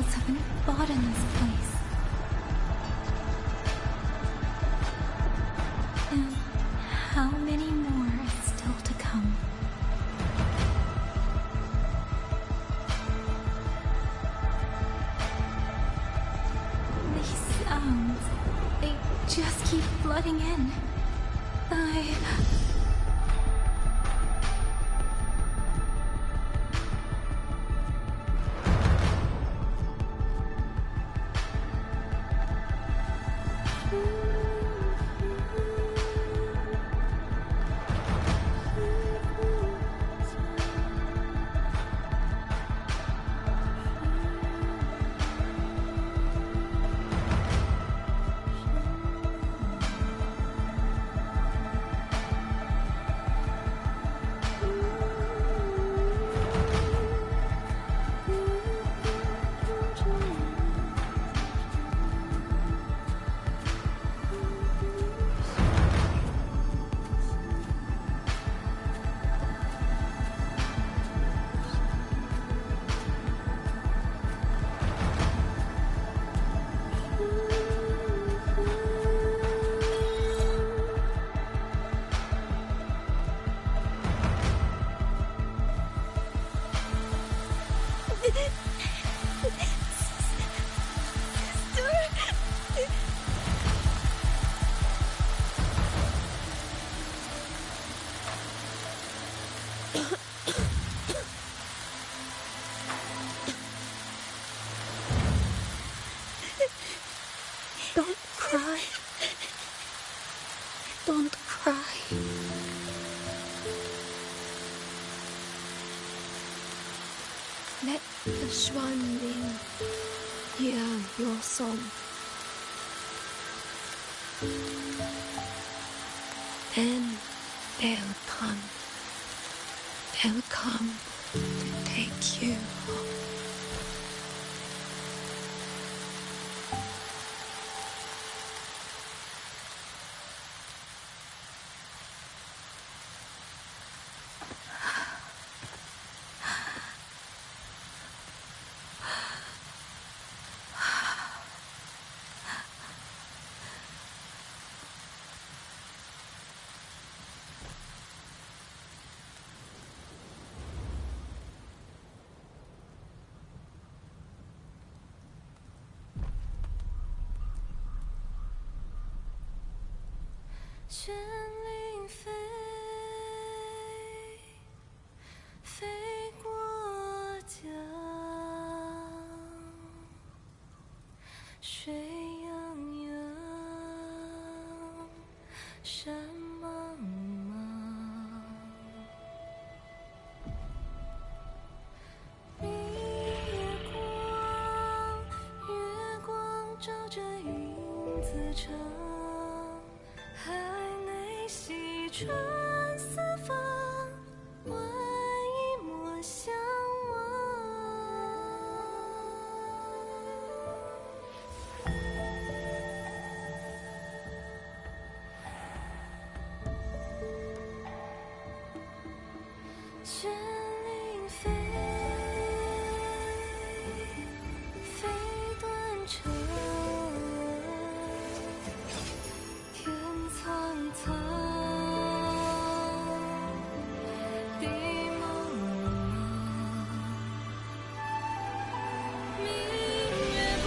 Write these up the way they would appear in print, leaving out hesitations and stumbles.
souls have been bought in this place. And how many more are still to come? These sounds, they just keep flooding in. Don't cry. Don't cry. Let the swan wing hear your song. Then they'll come. They'll come to take you home.绚丽飞，飞过江，水泱泱，山茫茫。明月光，月光照着云子城。海内西川四方，万一莫相忘。绚丽飞，飞断肠。苍苍，地茫茫，明月光，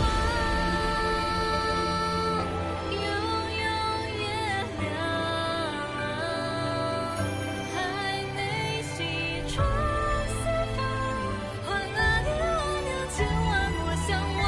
悠悠月亮，海内西川四方，换阿爹阿娘千万莫相忘。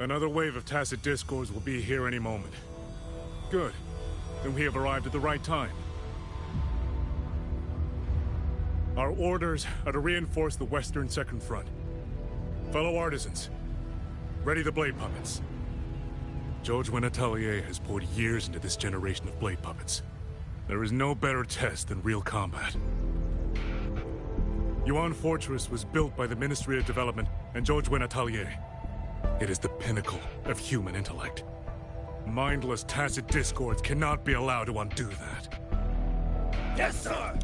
Another wave of tacit discords will be here any moment. Good. Then we have arrived at the right time. Our orders are to reinforce the western second front. Fellow artisans, ready the blade puppets. George Atelier has poured years into this generation of blade puppets. There is no better test than real combat. Yuan Fortress was built by the Ministry of Development and George Atelier. It is the pinnacle of human intellect. Mindless, tacit discords cannot be allowed to undo that. Yes, sir!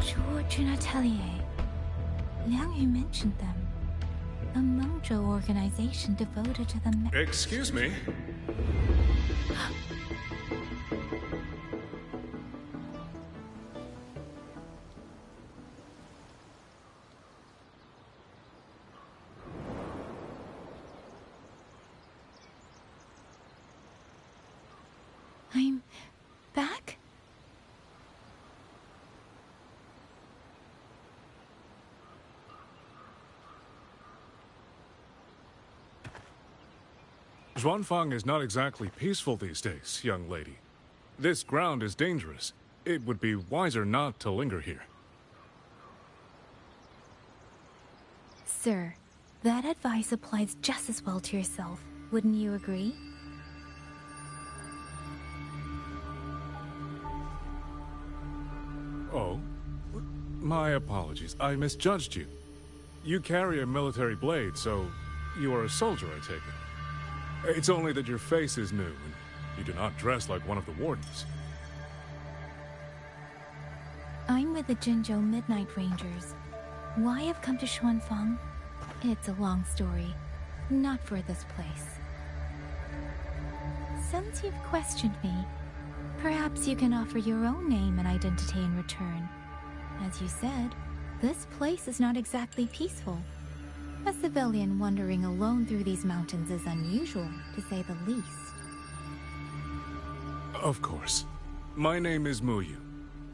George and Atelier. Liang Yu mentioned them. A Mengzhou organization devoted to the Excuse me? I'm back? Zhuanfang is not exactly peaceful these days, young lady. This ground is dangerous. It would be wiser not to linger here. Sir, that advice applies just as well to yourself. Wouldn't you agree? Oh? My apologies. I misjudged you. You carry a military blade, so you are a soldier, I take it. It's only that your face is new, and you do not dress like one of the wardens. I'm with the Jinzhou Midnight Rangers. Why I've come to Xuanfang? It's a long story. Not for this place. Since you've questioned me, perhaps you can offer your own name and identity in return. As you said, this place is not exactly peaceful. A civilian wandering alone through these mountains is unusual, to say the least. Of course. My name is Muyu.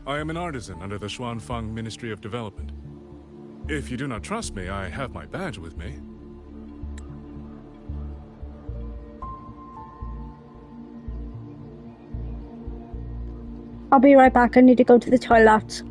I am an artisan under the Xuanfang Ministry of Development. If you do not trust me, I have my badge with me. I'll be right back. I need to go to the toilet.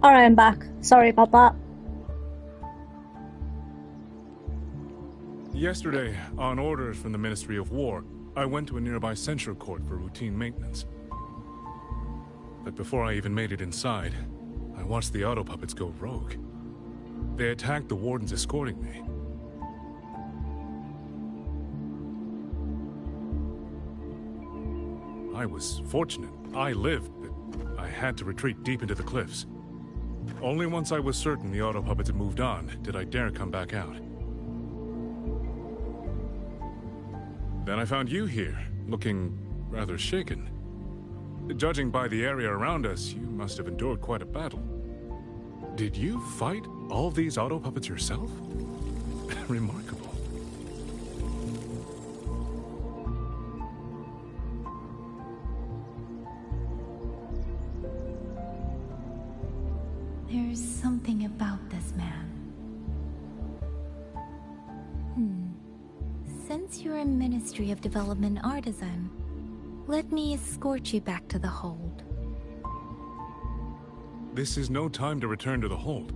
Alright, I'm back. Sorry about that. Yesterday, on orders from the Ministry of War, I went to a nearby censure court for routine maintenance. But before I even made it inside, I watched the auto puppets go rogue. They attacked the wardens escorting me. I was fortunate. I lived, but I had to retreat deep into the cliffs. Only once I was certain the auto puppets had moved on did I dare come back out. Then I found you here, looking rather shaken. Judging by the area around us, you must have endured quite a battle. Did you fight all these auto puppets yourself? Remarkable. There's something about this man. Since you're a Ministry of Development artisan, let me escort you back to the hold. This is no time to return to the hold.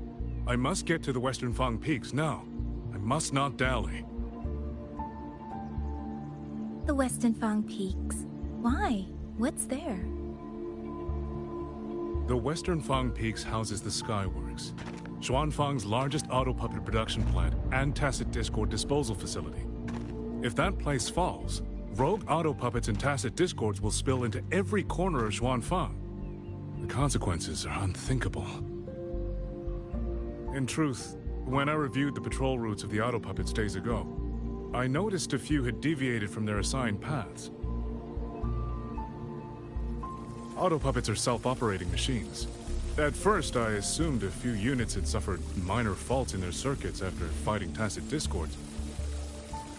I must get to the Western Fang Peaks now. I must not dally. The Western Fang Peaks? Why? What's there? The Western Fang Peaks houses the Skyworks, Xuanfang's largest auto puppet production plant and tacit discord disposal facility. If that place falls, rogue auto puppets and tacit discords will spill into every corner of Xuanfang. The consequences are unthinkable. In truth, when I reviewed the patrol routes of the auto puppets days ago, I noticed a few had deviated from their assigned paths. Auto puppets are self-operating machines. At first, I assumed a few units had suffered minor faults in their circuits after fighting tacit discords.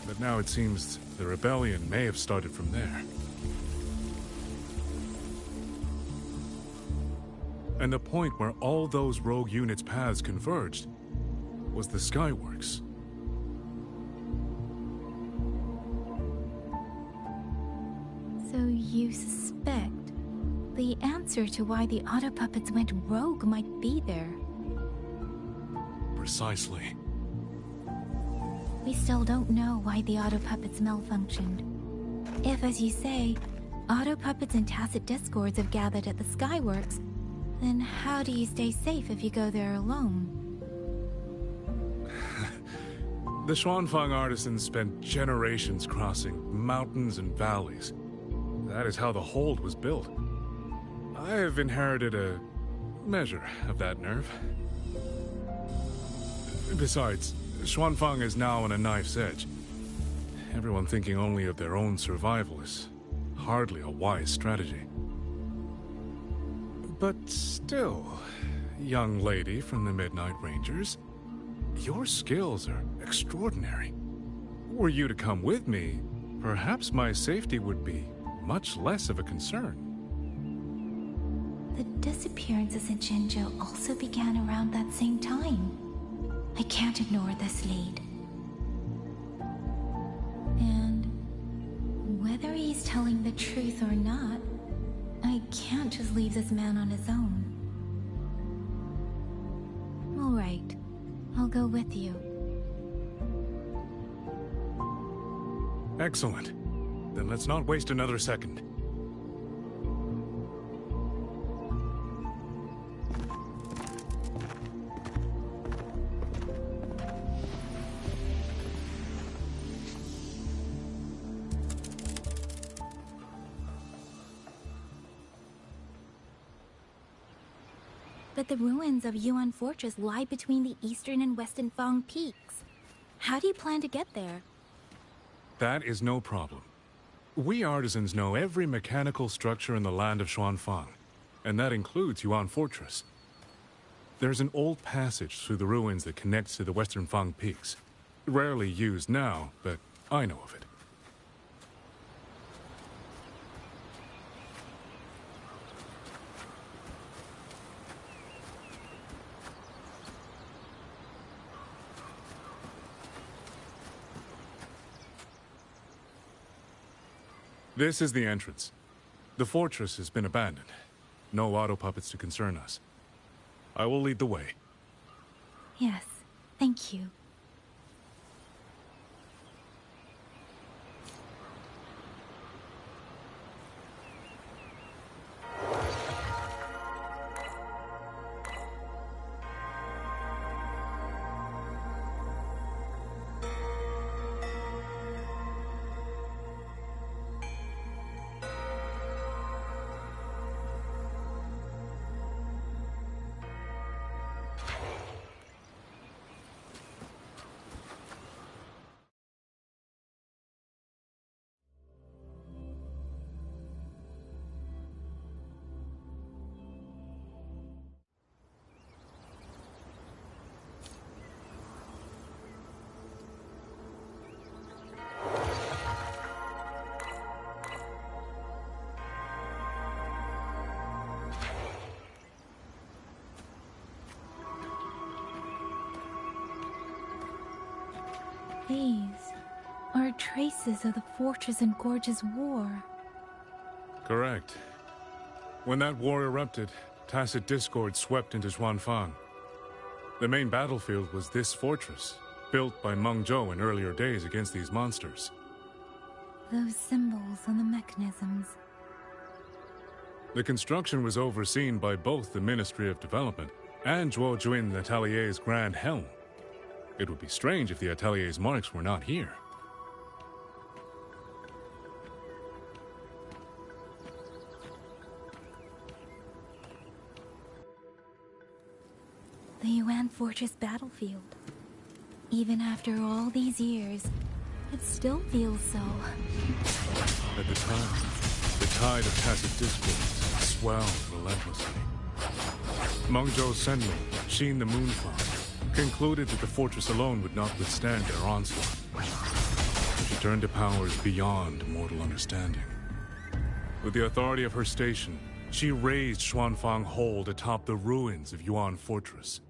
But now it seems the rebellion may have started from there. And the point where all those rogue units' paths converged was the Skyworks. So you suspect the answer to why the auto puppets went rogue might be there? Precisely. We still don't know why the auto puppets malfunctioned. If, as you say, auto puppets and tacit discords have gathered at the Skyworks, then how do you stay safe if you go there alone? The Xuanfang artisans spent generations crossing mountains and valleys. That is how the hold was built. I have inherited a measure of that nerve. Besides, Xuanfang is now on a knife's edge. Everyone thinking only of their own survival is hardly a wise strategy. But still, young lady from the Midnight Rangers, your skills are extraordinary. Were you to come with me, perhaps my safety would be much less of a concern. The disappearances in Jinzhou also began around that same time. I can't ignore this lead. And whether he's telling the truth or not, I can't just leave this man on his own. All right, I'll go with you. Excellent. Then let's not waste another second. But the ruins of Yuan Fortress lie between the eastern and western Fang Peaks. How do you plan to get there? That is no problem. We artisans know every mechanical structure in the land of Xuanfang, and that includes Yuan Fortress. There's an old passage through the ruins that connects to the western Fang Peaks. Rarely used now, but I know of it. This is the entrance. The fortress has been abandoned. No auto puppets to concern us. I will lead the way. Yes, thank you. These are traces of the Fortress and Gorge's war. Correct. When that war erupted, tacit discord swept into Xuanfang. The main battlefield was this fortress, built by Meng Zhou in earlier days against these monsters. Those symbols on the mechanisms. The construction was overseen by both the Ministry of Development and Zhuo Jun Atelier's Grand Helm. It would be strange if the Atelier's marks were not here. The Yuan Fortress battlefield. Even after all these years, it still feels so. At the time, the tide of tacit discord swelled relentlessly. Meng Zhou's Senlin, Xin the Moonflower, concluded that the fortress alone would not withstand their onslaught. She turned to powers beyond mortal understanding. With the authority of her station, she raised Xuanfang Hold atop the ruins of Yuan Fortress.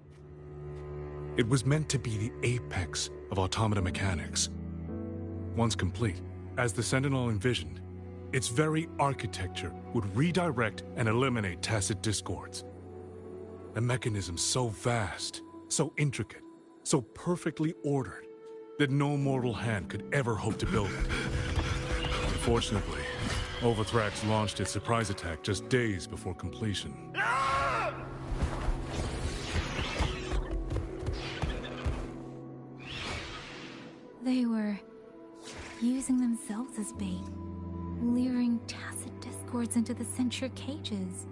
It was meant to be the apex of automata mechanics. Once complete, as the Sentinel envisioned, its very architecture would redirect and eliminate tacit discords. A mechanism so vast, so intricate, so perfectly ordered, that no mortal hand could ever hope to build it. Unfortunately, Overthrax launched its surprise attack just days before completion. They were using themselves as bait, luring tacit discords into the censure cages.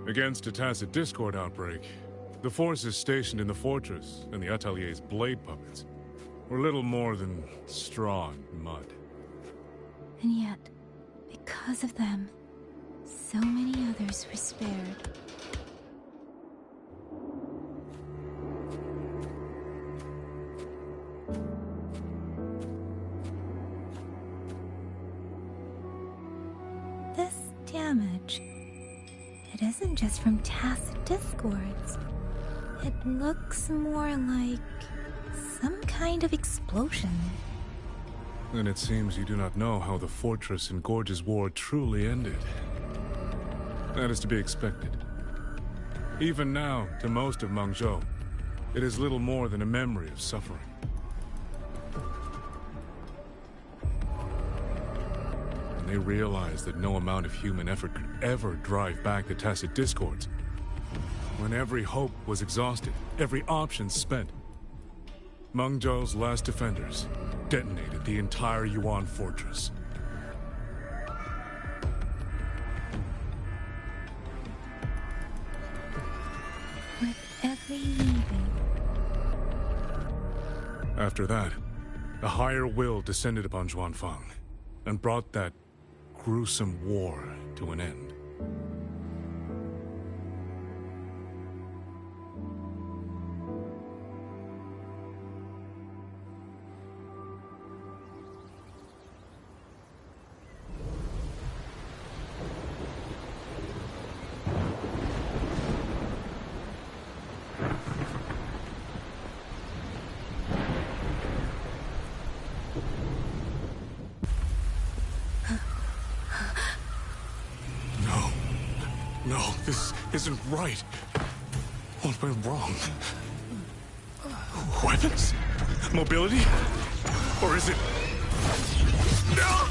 Against a tacit discord outbreak, the forces stationed in the fortress and the Atelier's blade puppets were little more than straw and mud. And yet, because of them, so many others were spared. This damage, it isn't just from tacit discords. It looks more like some kind of explosion. Then it seems you do not know how the Fortress and Gorge's war truly ended. That is to be expected. Even now, to most of Meng Zhou, it is little more than a memory of suffering. And they realized that no amount of human effort could ever drive back the tacit discords. When every hope was exhausted, every option spent, Meng Zhou's last defenders detonated the entire Yuan Fortress. With every leaving. After that, a higher will descended upon Xuanfang and brought that gruesome war to an end. No, this isn't right. What went wrong? Weapons? Mobility? Or is it... No!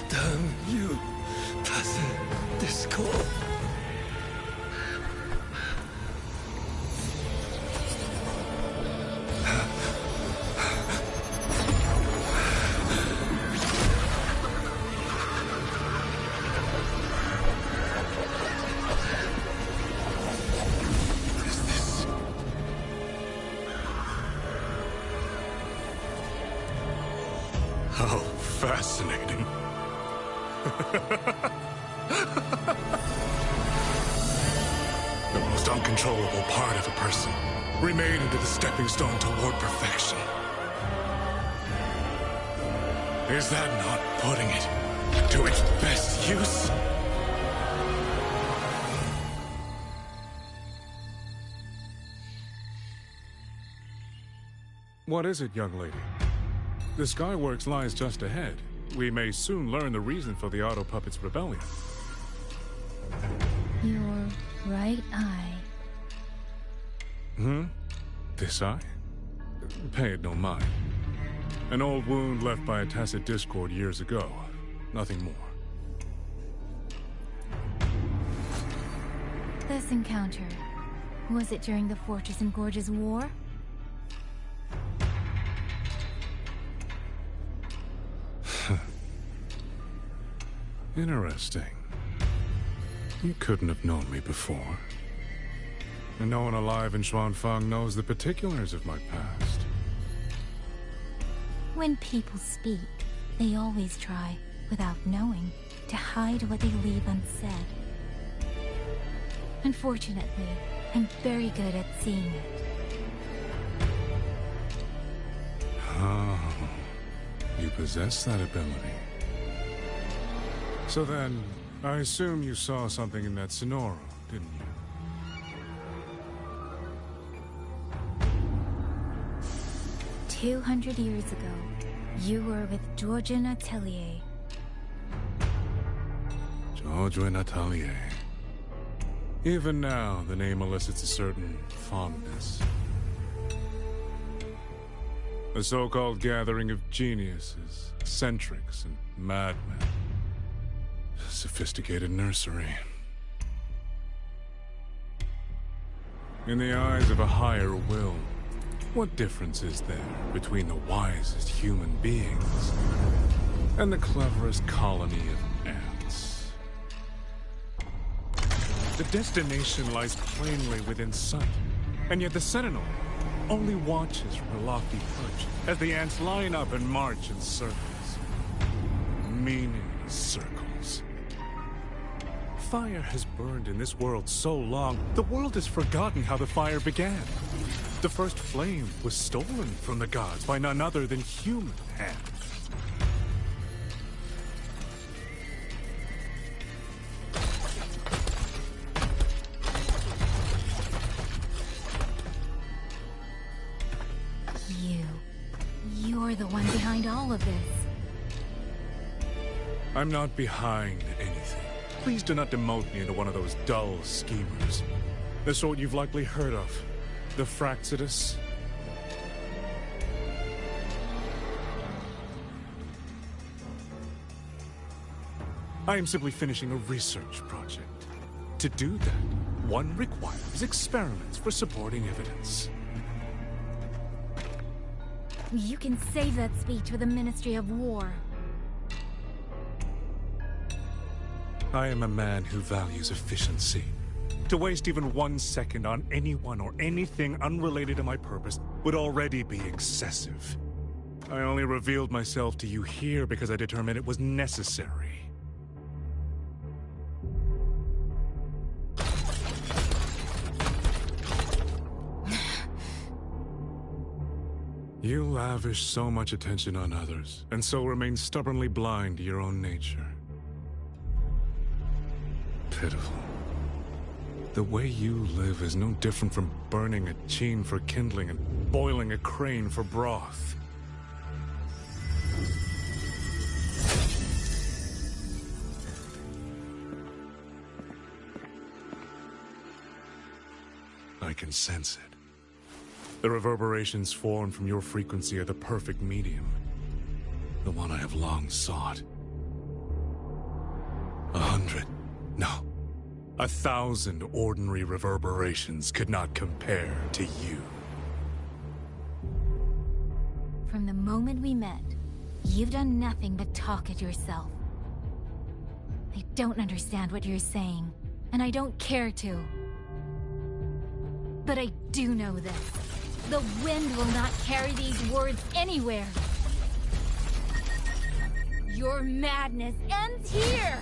Damn you, tacit discord. How fascinating. The most uncontrollable part of a person, remade into the stepping stone toward perfection. Is that not putting it to its best use? What is it, young lady? The Skyworks lies just ahead. We may soon learn the reason for the Auto Puppets' rebellion. Your right eye. This eye? Pay it no mind. An old wound left by a tacit discord years ago. Nothing more. This encounter, was it during the Fortress and Gorges War? Interesting. You couldn't have known me before. And no one alive in Xuanfang knows the particulars of my past. When people speak, they always try, without knowing, to hide what they leave unsaid. Unfortunately, I'm very good at seeing it. Oh, you possess that ability. So then, I assume you saw something in that Sonora, didn't you? 200 years ago, you were with Georgian Atelier. Georgian Atelier. Even now, the name elicits a certain fondness. A so-called gathering of geniuses, eccentrics, and madmen. A sophisticated nursery. In the eyes of a higher will, what difference is there between the wisest human beings and the cleverest colony of ants? The destination lies plainly within sight, and yet the Sentinel only watches from a lofty perch as the ants line up and march in circles. Meaningless circles. Fire has burned in this world so long, the world has forgotten how the fire began. The first flame was stolen from the gods by none other than human hands. You're the one behind all of this. I'm not behind anything. Please do not demote me into one of those dull schemers. The sort you've likely heard of. The Fraxidus. I am simply finishing a research project. To do that, one requires experiments for supporting evidence. You can save that speech for the Ministry of War. I am a man who values efficiency. To waste even 1 second on anyone or anything unrelated to my purpose would already be excessive. I only revealed myself to you here because I determined it was necessary. You lavish so much attention on others, and so remain stubbornly blind to your own nature. Pitiful. The way you live is no different from burning a chine for kindling and boiling a crane for broth. I can sense it. The reverberations formed from your frequency are the perfect medium. The one I have long sought. 100. No. 1,000 ordinary reverberations could not compare to you. From the moment we met, you've done nothing but talk at yourself. I don't understand what you're saying, and I don't care to. But I do know this. The wind will not carry these words anywhere. Your madness ends here!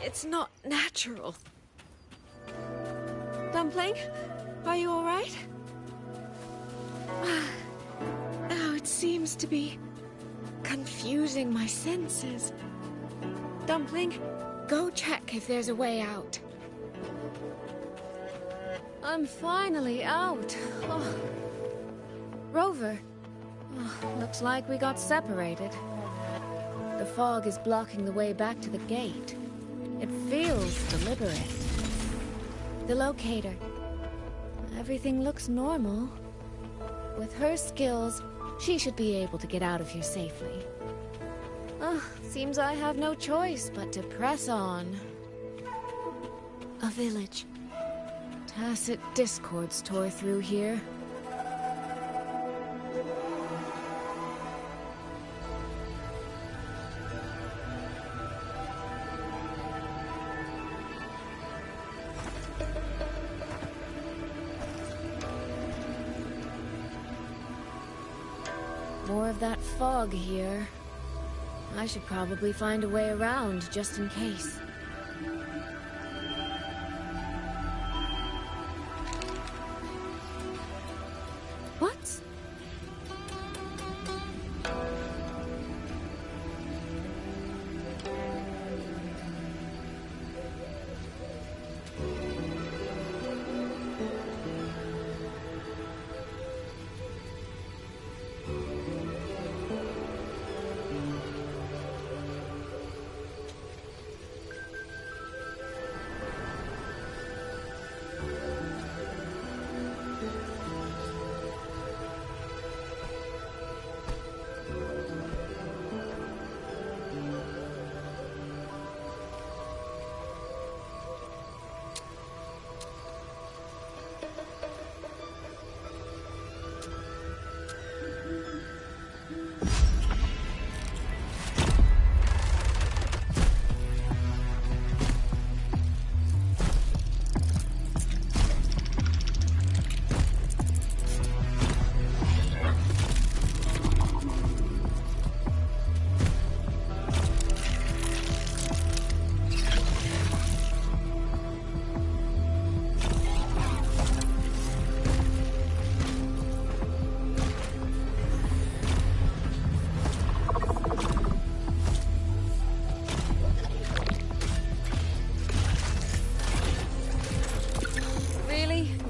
It's not natural. Dumpling, are you all right? Oh, it seems to be confusing my senses. Dumpling, go check if there's a way out. I'm finally out. Oh. Rover, looks like we got separated. The fog is blocking the way back to the gate. It feels deliberate. The locator. Everything looks normal. With her skills, she should be able to get out of here safely. Seems I have no choice but to press on. A village. Tacit discords tore through here. More of that fog here. I should probably find a way around, just in case. What?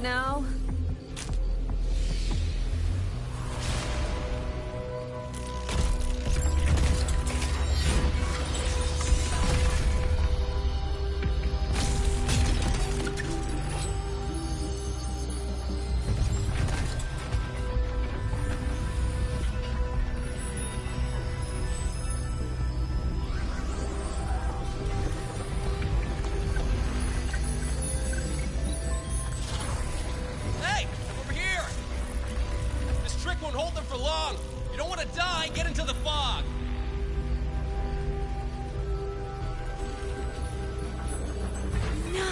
Now? Won't hold them for long. You don't want to die, get into the fog. No.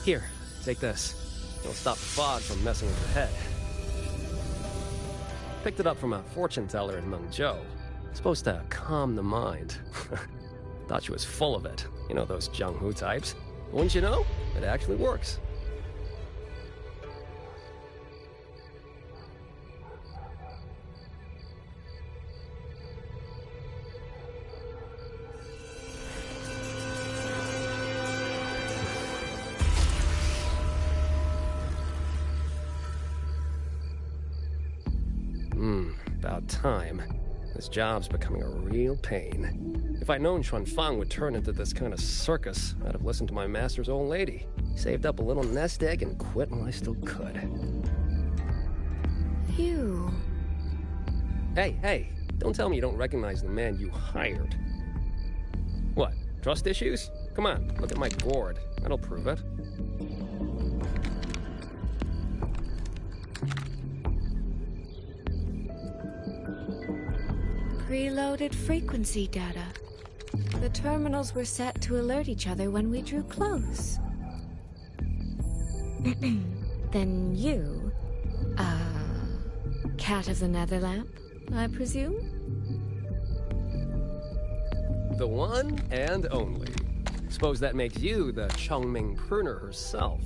Here, take this. It'll stop the fog from messing with your head. Picked it up from a fortune teller in Mengzhou. It's supposed to calm the mind. Thought she was full of it. You know, those Jianghu types. But wouldn't you know? It actually works. About time. This job's becoming a real pain. If I'd known Xuanfang would turn into this kind of circus, I'd have listened to my master's old lady. Saved up a little nest egg and quit while I still could. You... Hey, don't tell me you don't recognize the man you hired. What, trust issues? Come on, look at my gourd. That'll prove it. Preloaded frequency data. The terminals were set to alert each other when we drew close. Then you... Cat of the Netherlamp, I presume? The one and only. Suppose that makes you the Chongming pruner herself.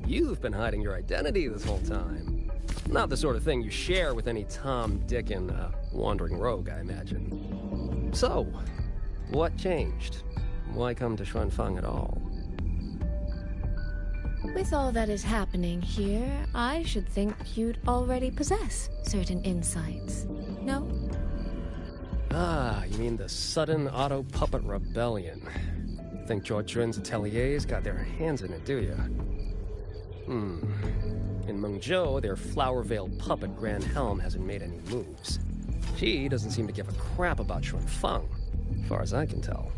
You've been hiding your identity this whole time. Not the sort of thing you share with any Tom, Dick, and wandering rogue, I imagine. So, what changed? Why come to Xuanfang at all? With all that is happening here, I should think you'd already possess certain insights. No? Ah, you mean the sudden auto-puppet rebellion. Think Zhuo Jun's ateliers got their hands in it, do you? In Mengzhou, their flower-veiled puppet Grand Helm hasn't made any moves. She doesn't seem to give a crap about Xuanfang, as far as I can tell.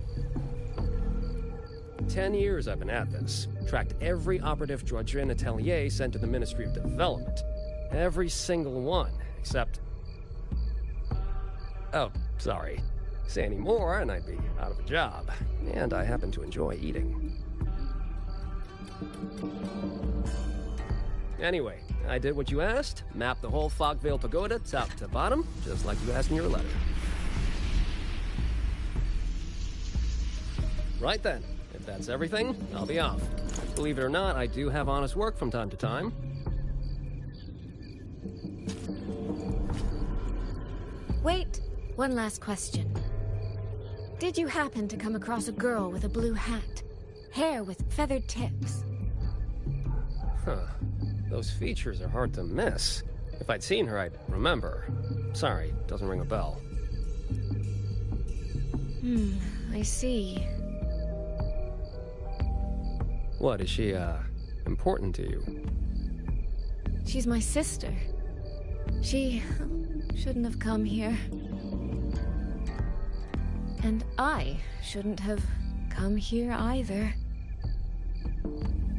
10 years I've been at this. Tracked every operative Zhuo Jun atelier sent to the Ministry of Development. Every single one, except... Oh, sorry. Say any more and I'd be out of a job. And I happen to enjoy eating. Anyway, I did what you asked. Mapped the whole Fogvale Pagoda top to bottom, just like you asked in your letter. Right then. If that's everything, I'll be off. Believe it or not, I do have honest work from time to time. Wait, one last question. Did you happen to come across a girl with a blue hat? Hair with feathered tips? Huh. Those features are hard to miss. If I'd seen her, I'd remember. Sorry, doesn't ring a bell. I see. What, is she, important to you? She's my sister. She shouldn't have come here. And I shouldn't have come here either.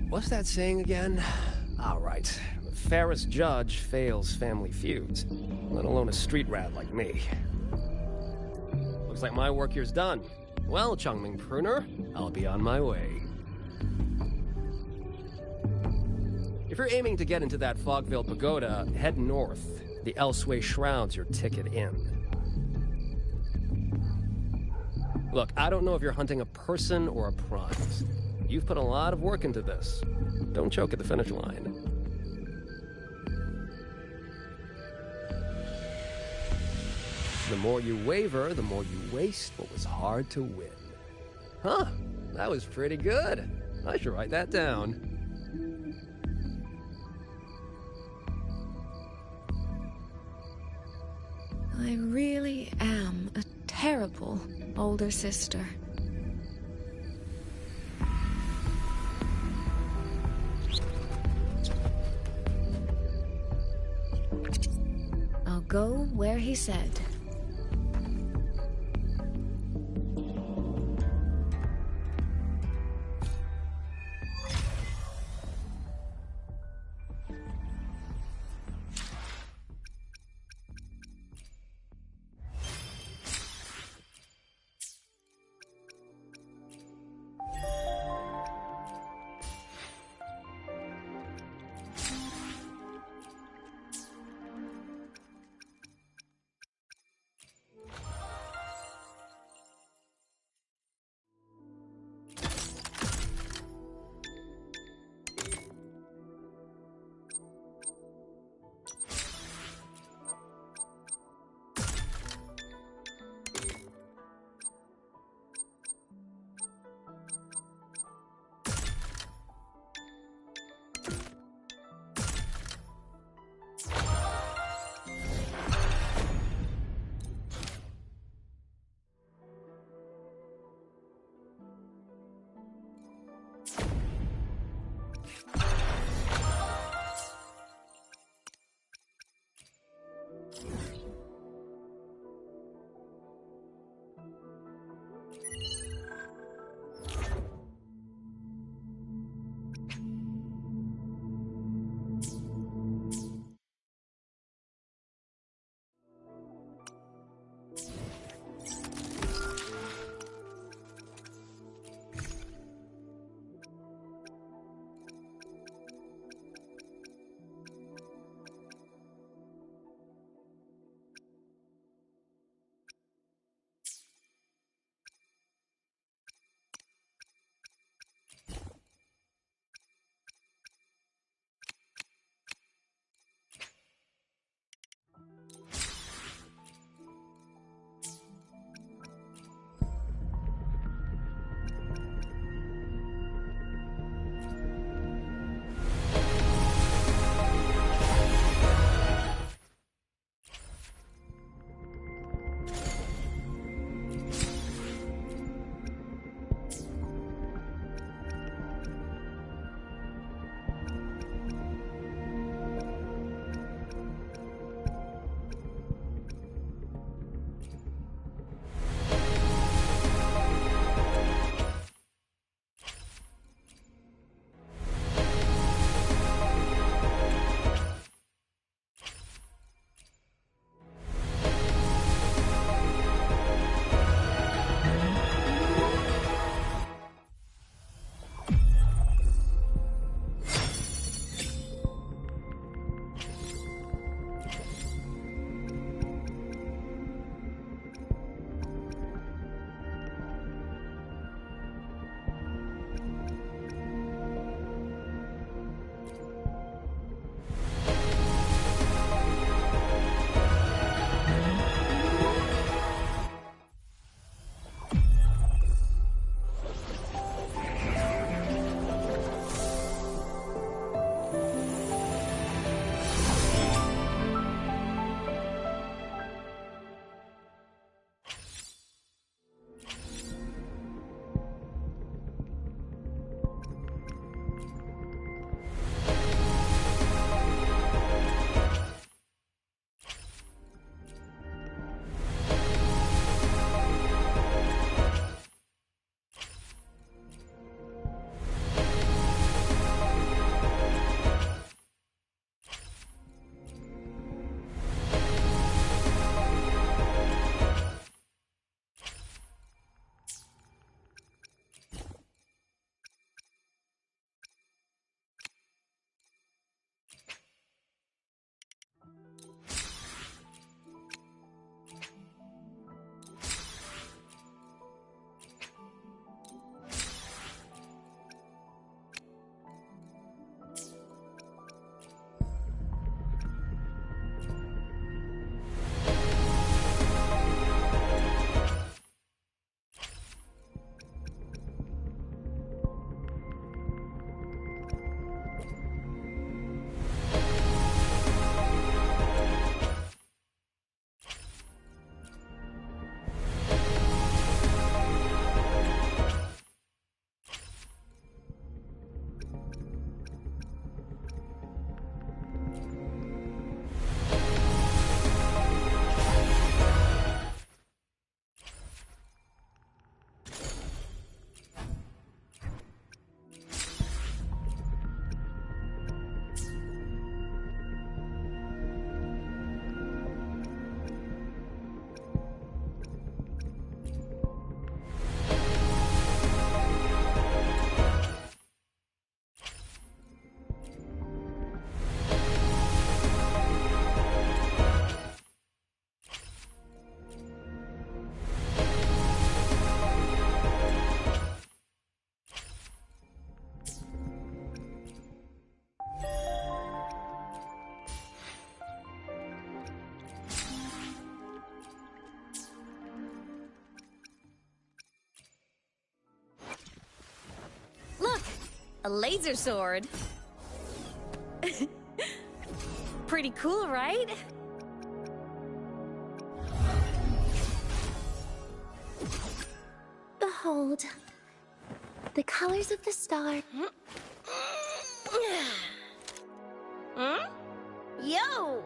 What's that saying again? All right. The fairest judge fails family feuds, let alone a street rat like me. Looks like my work here's done. Well, Chongming Pruner, I'll be on my way. If you're aiming to get into that Fogvale Pagoda, head north. The Elseway Shroud's your ticket in. Look, I don't know if you're hunting a person or a prize. You've put a lot of work into this. Don't choke at the finish line. The more you waver, the more you waste what was hard to win. Huh, that was pretty good. I should write that down. I really am a terrible older sister. I'll go where he said. A laser sword. Pretty cool, right? Behold, the colors of the star. Hmm? Yo!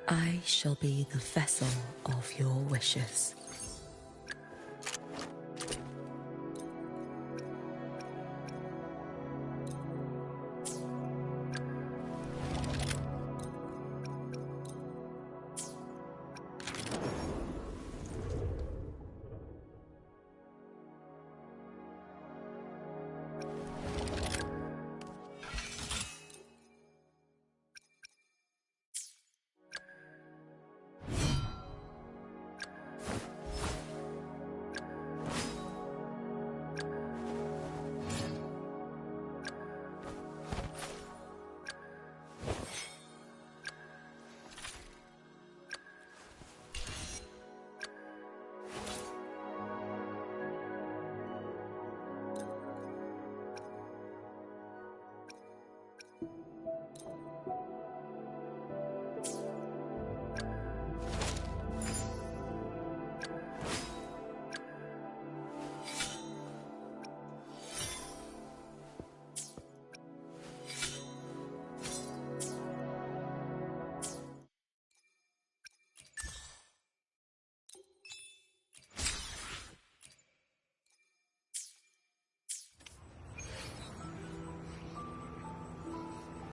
I shall be the vessel of your wishes.